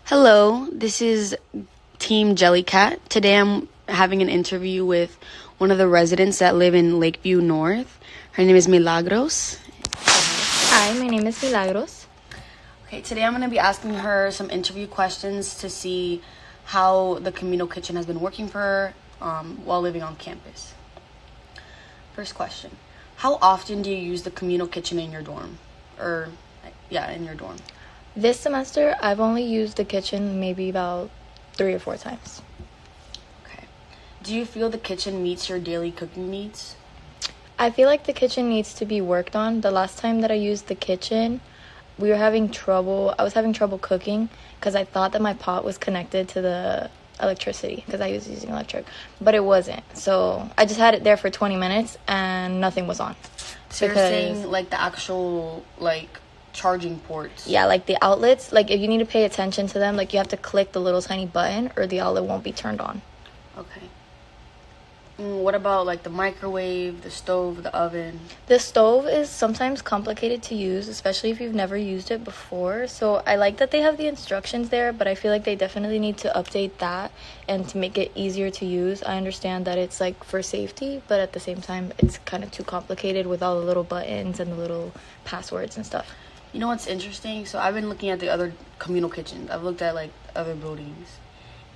Hello, this is Team Jellycat. Today I'm having an interview with one of the residents that live in Lakeview North. Her name is Milagros. Hi, my name is Milagros. Okay, today I'm going to be asking her some interview questions to see how the communal kitchen has been working for her while living on campus. First question. How often do you use the communal kitchen in your dorm? In your dorm. This semester, I've only used the kitchen maybe about 3 or 4 times. Okay. Do you feel the kitchen meets your daily cooking needs? I feel like the kitchen needs to be worked on. The last time that I used the kitchen, I was having trouble cooking because I thought that my pot was connected to the electricity because I was using electric, but it wasn't. So I just had it there for 20 minutes and nothing was on. So you're saying like the actual charging ports? Yeah, like the outlets, like if you need to pay attention to them, like you have to click the little tiny button or the outlet won't be turned on. Okay. What about like the microwave, the stove, the oven? The stove is sometimes complicated to use, especially if you've never used it before. So I like that they have the instructions there, but I feel like they definitely need to update that and to make it easier to use. I understand that it's like for safety, but at the same time, it's kind of too complicated with all the little buttons and the little passwords and stuff. You know what's interesting? So I've been looking at the other communal kitchens. I've looked at like other buildings,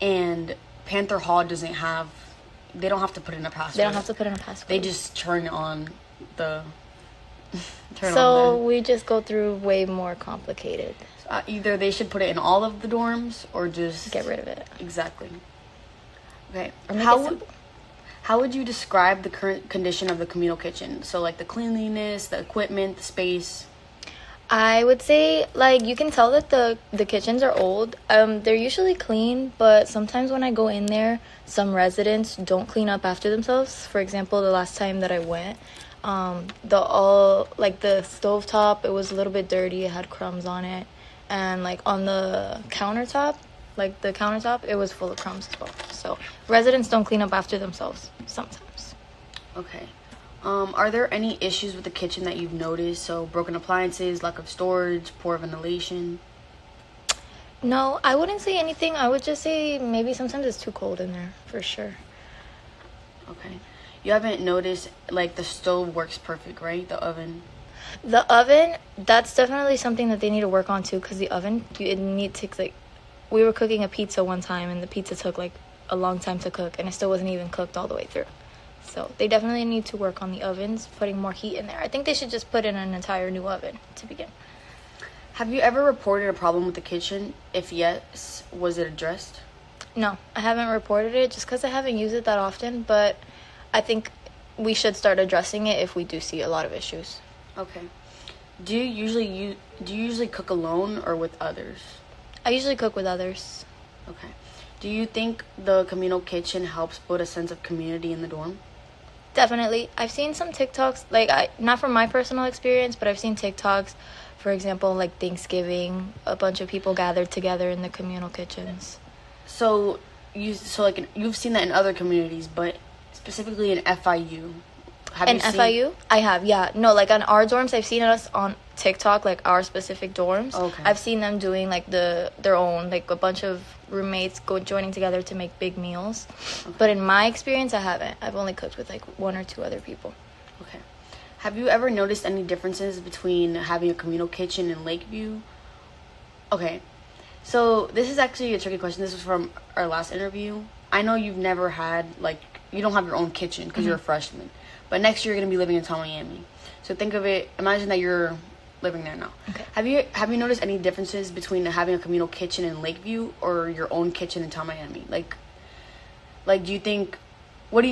and Panther Hall they don't have to put in a password. They don't have to put in a password. They just turn on the. We just go through way more complicated. Either they should put it in all of the dorms or just get rid of it. Exactly. Okay. Or make it simple. How would you describe the current condition of the communal kitchen? So like the cleanliness, the equipment, the space. I would say, like, you can tell that the kitchens are old. They're usually clean, but sometimes when I go in there, some residents don't clean up after themselves. For example, the last time that I went, the stovetop, it was a little bit dirty. It had crumbs on it. And, like, on the countertop, it was full of crumbs as well. So, residents don't clean up after themselves sometimes. Okay. Are there any issues with the kitchen that you've noticed? So broken appliances, lack of storage, poor ventilation? No, I wouldn't say anything. I would just say maybe sometimes it's too cold in there, for sure. Okay. You haven't noticed, like, the stove works perfect, right? The oven? The oven, that's definitely something that they need to work on, too, because the oven, we were cooking a pizza one time, and the pizza took, like, a long time to cook, and it still wasn't even cooked all the way through. So they definitely need to work on the ovens, putting more heat in there. I think they should just put in an entire new oven to begin. Have you ever reported a problem with the kitchen? If yes, was it addressed? No, I haven't reported it just because I haven't used it that often, but I think we should start addressing it if we do see a lot of issues. Okay. Do you usually cook alone or with others? I usually cook with others. Okay. Do you think the communal kitchen helps build a sense of community in the dorm? Definitely. I've seen some TikToks, not from my personal experience, but I've seen TikToks, for example, like Thanksgiving, a bunch of people gathered together in the communal kitchens. So you've seen that in other communities, but specifically in FIU. FIU? I have, yeah. No, like on our dorms, I've seen us on TikTok, like our specific dorms. Okay. I've seen them doing like their own, like a bunch of roommates joining together to make big meals. Okay. But in my experience, I haven't. I've only cooked with like 1 or 2 other people. Okay. Have you ever noticed any differences between having a communal kitchen in Lakeview? Okay. So this is actually a tricky question. This was from our last interview. I know you've never had, you don't have your own kitchen because you're a freshman. But next year you're going to be living in Miami. So think of it, imagine that you're living there now. Okay. Have you noticed any differences between having a communal kitchen in Lakeview or your own kitchen in Miami? Do you think, what do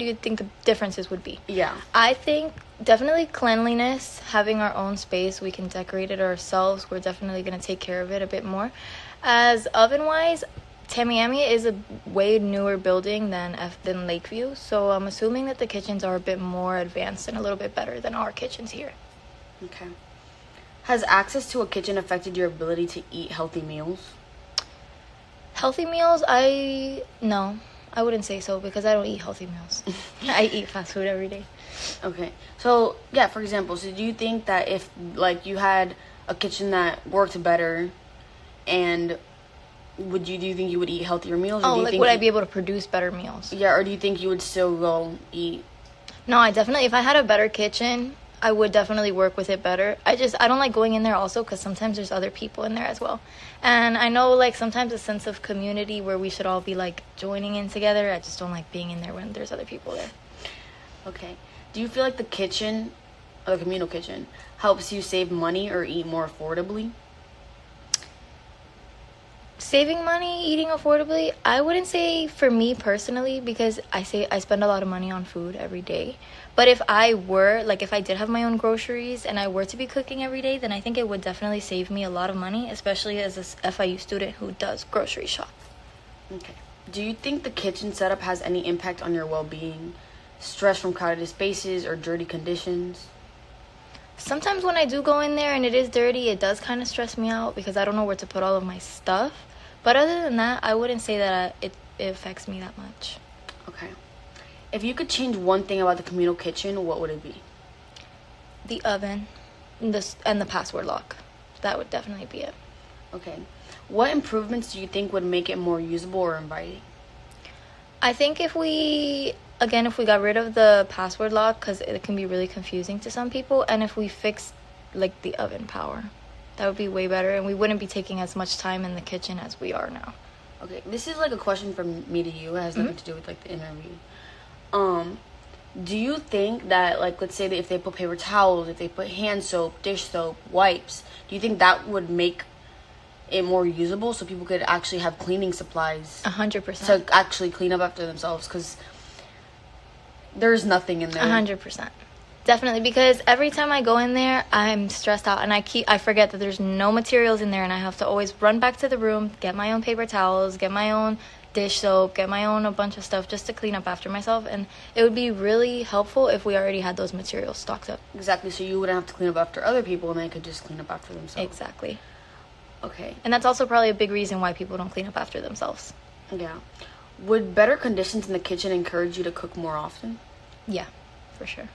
you think the differences would be? Yeah. I think definitely cleanliness, having our own space, we can decorate it ourselves. We're definitely going to take care of it a bit more. As oven-wise, Tamiami is a way newer building than Lakeview, so I'm assuming that the kitchens are a bit more advanced and a little bit better than our kitchens here. Okay. Has access to a kitchen affected your ability to eat healthy meals? Healthy meals, no, I wouldn't say so because I don't eat healthy meals. I eat fast food every day. Okay. So, yeah, for example, so do you think that if, you had a kitchen that worked better and do you think you would eat healthier meals? Or Oh, do you like think would I be able to produce better meals? Yeah, or do you think you would still go eat? No, I definitely, if I had a better kitchen, I would definitely work with it better. I don't like going in there also because sometimes there's other people in there as well. And I know, like, sometimes a sense of community where we should all be, like, joining in together. I just don't like being in there when there's other people there. Okay. Do you feel like the kitchen, or the communal kitchen, helps you save money or eat more affordably? Saving money, eating affordably, I wouldn't say for me personally because I spend a lot of money on food every day. But if I did have my own groceries and I were to be cooking every day, then I think it would definitely save me a lot of money, especially as a FIU student who does grocery shop. Okay. Do you think the kitchen setup has any impact on your well-being? Stress from crowded spaces or dirty conditions? Sometimes when I do go in there and it is dirty, it does kind of stress me out because I don't know where to put all of my stuff. But other than that, I wouldn't say that it affects me that much. Okay. If you could change one thing about the communal kitchen, what would it be? The oven and the password lock. That would definitely be it. Okay. What improvements do you think would make it more usable or inviting? I think if we got rid of the password lock, because it can be really confusing to some people, and if we fixed, like, the oven power, that would be way better, and we wouldn't be taking as much time in the kitchen as we are now. Okay, this is, like, a question from me to you. It has nothing to do with, like, the interview. Do you think that, like, let's say that if they put paper towels, if they put hand soap, dish soap, wipes, do you think that would make it more usable so people could actually have cleaning supplies 100%. to actually clean up after themselves? Because there's nothing in there. 100%. Definitely, because every time I go in there, I'm stressed out and I forget that there's no materials in there and I have to always run back to the room, get my own paper towels, get my own dish soap, get my own a bunch of stuff just to clean up after myself, and it would be really helpful if we already had those materials stocked up. Exactly, so you wouldn't have to clean up after other people and they could just clean up after themselves. Exactly. Okay. And that's also probably a big reason why people don't clean up after themselves. Yeah. Would better conditions in the kitchen encourage you to cook more often? Yeah, for sure.